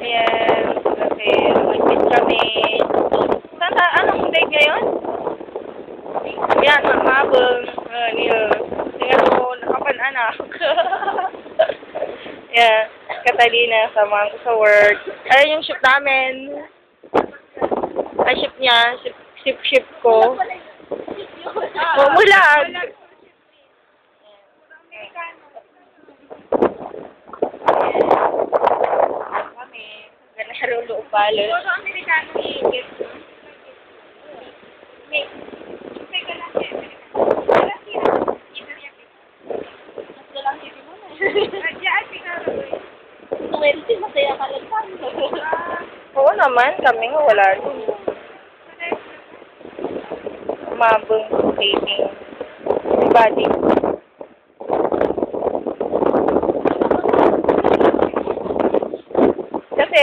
Yes, kasi mag-meet kami. Anong date ngayon? Yan, mabang. Tingnan mo, nakapan-anak. Yeah, Catalina, samahan ko sa work. Ayun yung ship namin. Ay, ship niya. Ship ko. Mulag. Kami. Ganaro upalo. Oo naman, kami nga wala din. Mabang dating body. Kasi